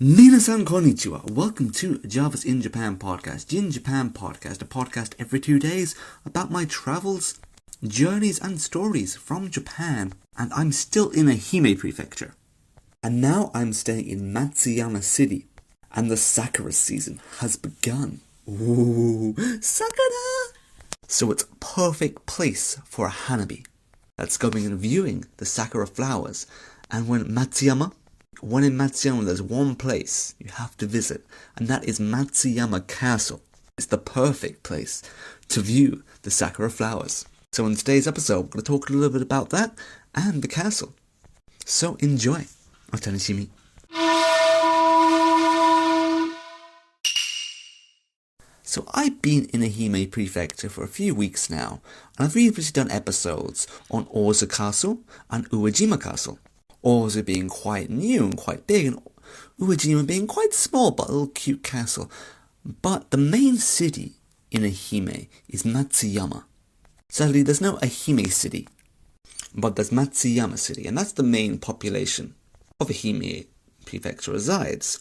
Minasan konnichiwa. Welcome to Java's in Japan podcast, JinJapan podcast, a podcast every 2 days about my travels, journeys and stories from Japan. And I'm still in Ehime Prefecture. And now I'm staying in Matsuyama City. And the Sakura season has begun. Ooh, Sakura! So it's a perfect place for a hanabi. That's going and viewing the Sakura flowers. And when in Matsuyama, there's one place you have to visit, and that is Matsuyama Castle. It's the perfect place to view the Sakura flowers. So in today's episode, we're going to talk a little bit about that and the castle. So enjoy. Otanishimi. So I've been in Ehime Prefecture for a few weeks now, and I've previously done episodes on Ozu Castle and Uejima Castle. Ozu being quite new and quite big, and Uejima being quite small but a little cute castle. But the main city in Ehime is Matsuyama. Sadly, there's no Ehime city, but there's Matsuyama city, and that's the main population of Ehime Prefecture resides.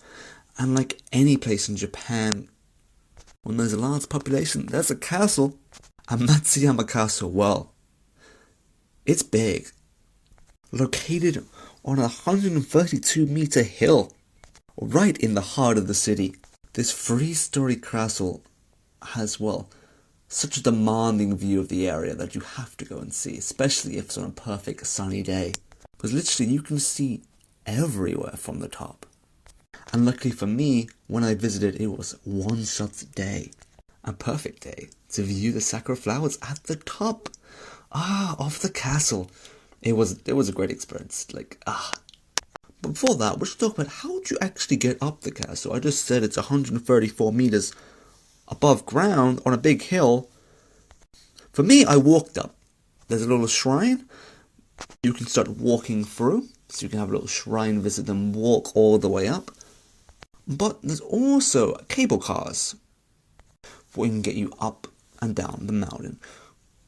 And like any place in Japan, when there's a large population, there's a castle. And Matsuyama Castle, well, it's big. Located on a 132-meter hill, right in the heart of the city. This three-story castle has, well, such a demanding view of the area that you have to go and see, especially if it's on a perfect sunny day. Because literally you can see everywhere from the top. And luckily for me, when I visited, it was one shot day. A perfect day to view the Sakura flowers at the top of the castle. It was a great experience. But before that, we should talk about how do you actually get up the castle. I just said it's 134 meters above ground on a big hill. For me, I walked up. There's a little shrine. You can start walking through, so you can have a little shrine visit and walk all the way up. But there's also cable cars that can get you up and down the mountain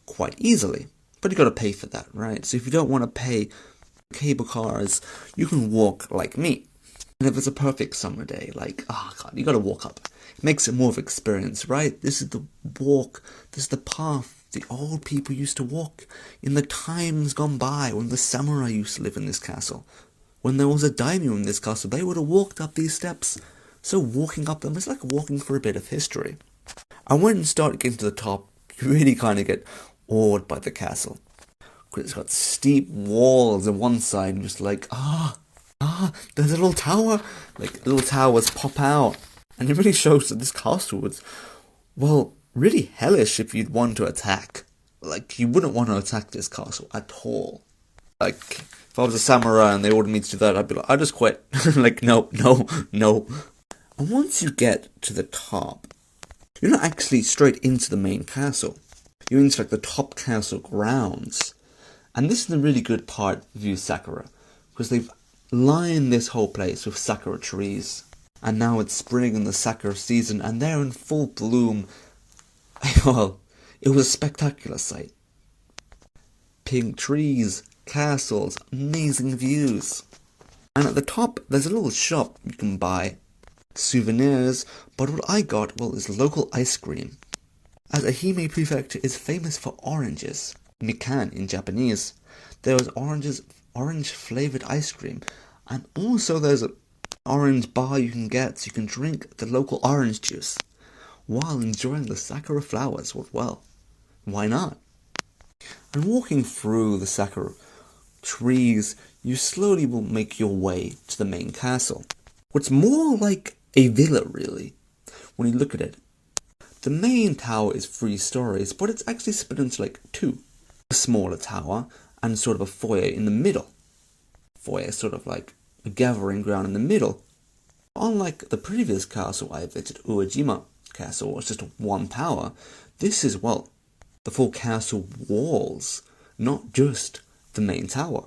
quite easily. But you got to pay for that, right? So if you don't want to pay cable cars, you can walk like me. And if it's a perfect summer day, you got to walk up. It makes it more of an experience, right? This is the walk, this is the path the old people used to walk in the times gone by when the samurai used to live in this castle. When there was a daimyo in this castle, they would have walked up these steps. So walking up them is like walking for a bit of history. And when you start getting to the top, you really kind of get awed by the castle. Because it's got steep walls on one side and just there's a little tower. Like little towers pop out. And it really shows that this castle was, well, really hellish if you'd want to attack. Like, you wouldn't want to attack this castle at all. Like, if I was a samurai and they ordered me to do that, I'd be like, I just quit. No. And once you get to the top, you're not actually straight into the main castle. You're into the top castle grounds. And this is a really good part to view Sakura, because they've lined this whole place with Sakura trees. And now it's spring and the Sakura season, and they're in full bloom. Well, it was a spectacular sight. Pink trees, castles, amazing views. And at the top, there's a little shop you can buy souvenirs, but what I got, well, is local ice cream. As Ehime Prefecture is famous for oranges, mikan in Japanese, there was orange-flavoured ice cream, and also there's an orange bar you can get so you can drink the local orange juice while enjoying the Sakura flowers. Well, why not? And walking through the Sakura trees, you slowly will make your way to the main castle. What's more like a villa, really, when you look at it. The main tower is 3 stories, but it's actually split into two. A smaller tower and sort of a foyer in the middle. Foyer is sort of like a gathering ground in the middle. Unlike the previous castle I visited, Uejima Castle, was just one tower. This is, well, the full castle walls, not just the main tower.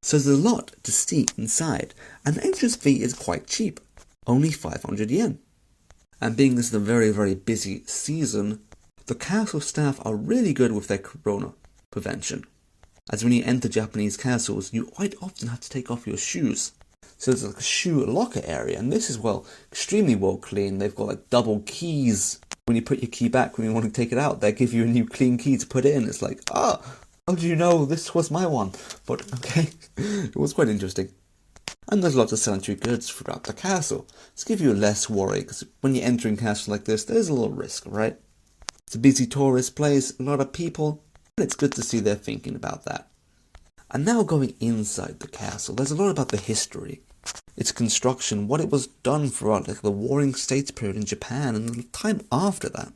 So there's a lot to see inside, and the entrance fee is quite cheap, only 500 yen. And being this is a very, very busy season, the castle staff are really good with their corona prevention. As when you enter Japanese castles, you quite often have to take off your shoes. So there's like a shoe locker area, and this is, well, extremely well clean. They've got like double keys. When you put your key back, when you want to take it out, they give you a new clean key to put in. It's like, how do you know this was my one? But okay, it was quite interesting. And there's lots of sanitary goods throughout the castle to give you less worry, because when you're entering a castle like this, there's a little risk, right? It's a busy tourist place, a lot of people, and it's good to see they're thinking about that. And now going inside the castle, there's a lot about the history, its construction, what it was done throughout like the Warring States period in Japan and the time after that.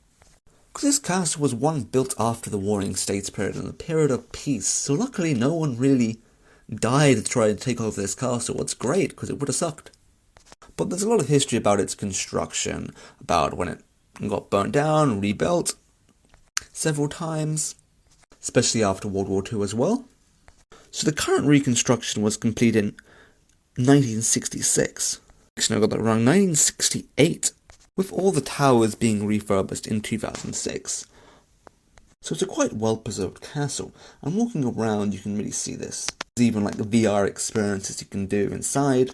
Because this castle was one built after the Warring States period and a period of peace, so luckily no one really died to try to take over this castle. What's great, because it would have sucked. But there's a lot of history about its construction, about when it got burnt down, rebuilt several times, especially after World War II as well. So the current reconstruction was completed in 1966. Actually, I got that wrong, 1968, with all the towers being refurbished in 2006. So it's a quite well-preserved castle, and walking around you can really see this. There's even like the VR experiences you can do inside.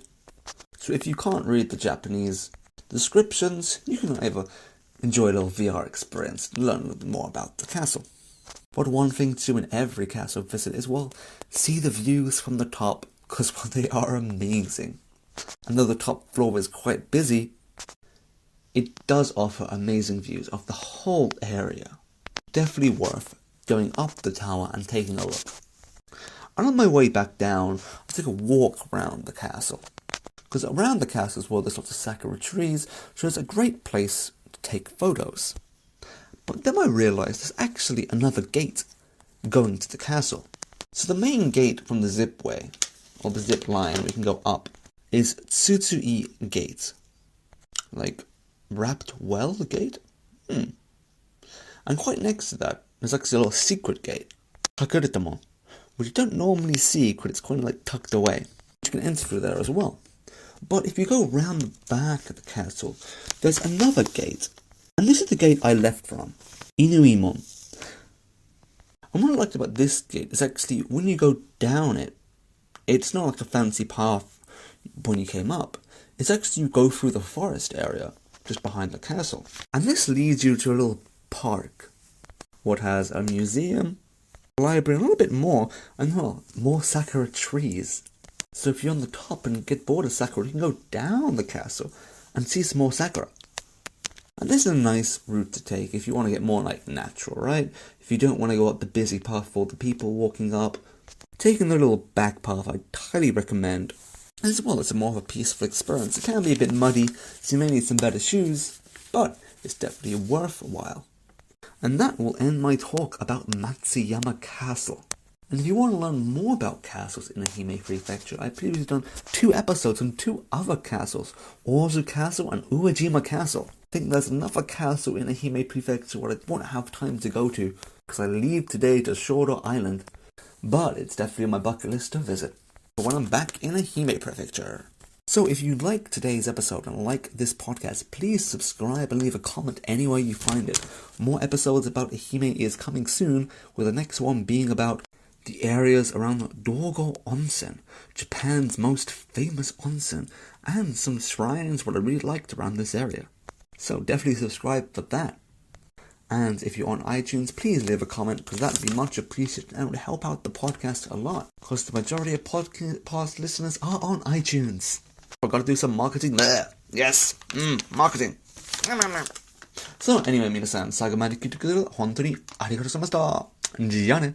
So if you can't read the Japanese descriptions, you can either enjoy a little VR experience and learn a little bit more about the castle. But one thing to do in every castle visit is, well, see the views from the top, because well, they are amazing. And though the top floor is quite busy, it does offer amazing views of the whole area. Definitely worth going up the tower and taking a look. And on my way back down, I took a walk around the castle. Because around the castle as well, there's lots of sakura trees, so it's a great place to take photos. But then I realised there's actually another gate going to the castle. So the main gate from the zipway, or the zip line we can go up, is Tsutsui Gate. Like, wrapped well gate? And quite next to that, there's actually a little secret gate, Kakuretamo, which you don't normally see because it's kind of like tucked away. You can enter through there as well. But if you go around the back of the castle, there's another gate. And this is the gate I left from, Inuimon. And what I liked about this gate is actually when you go down it, it's not like a fancy path when you came up. It's actually you go through the forest area just behind the castle. And this leads you to a little park. What has a museum, a library, a little bit more, and well, more sakura trees. So if you're on the top and get bored of sakura, you can go down the castle and see some more sakura. And this is a nice route to take if you want to get more like natural, right? If you don't want to go up the busy path for the people walking up, taking the little back path I highly recommend. As well, it's more of a peaceful experience. It can be a bit muddy, so you may need some better shoes, but it's definitely worth a while. And that will end my talk about Matsuyama Castle. And if you want to learn more about castles in the Ehime Prefecture, I've previously done 2 episodes on 2 other castles, Ozu Castle and Uejima Castle. I think there's another castle in the Ehime Prefecture what I won't have time to go to, because I leave today to Shodo Island, but it's definitely on my bucket list to visit when I'm back in the Ehime Prefecture. So if you like today's episode and like this podcast, please subscribe and leave a comment anywhere you find it. More episodes about Ehime is coming soon, with the next one being about the areas around Dogo Onsen, Japan's most famous onsen, and some shrines what I really liked around this area. So definitely subscribe for that. And if you're on iTunes, please leave a comment, because that would be much appreciated and it would help out the podcast a lot, because the majority of podcast listeners are on iTunes. I've got to do some marketing there. Yes, marketing. So anyway, 皆さん、最後まで聞いてくれて本当にありがとうございました。じゃあね。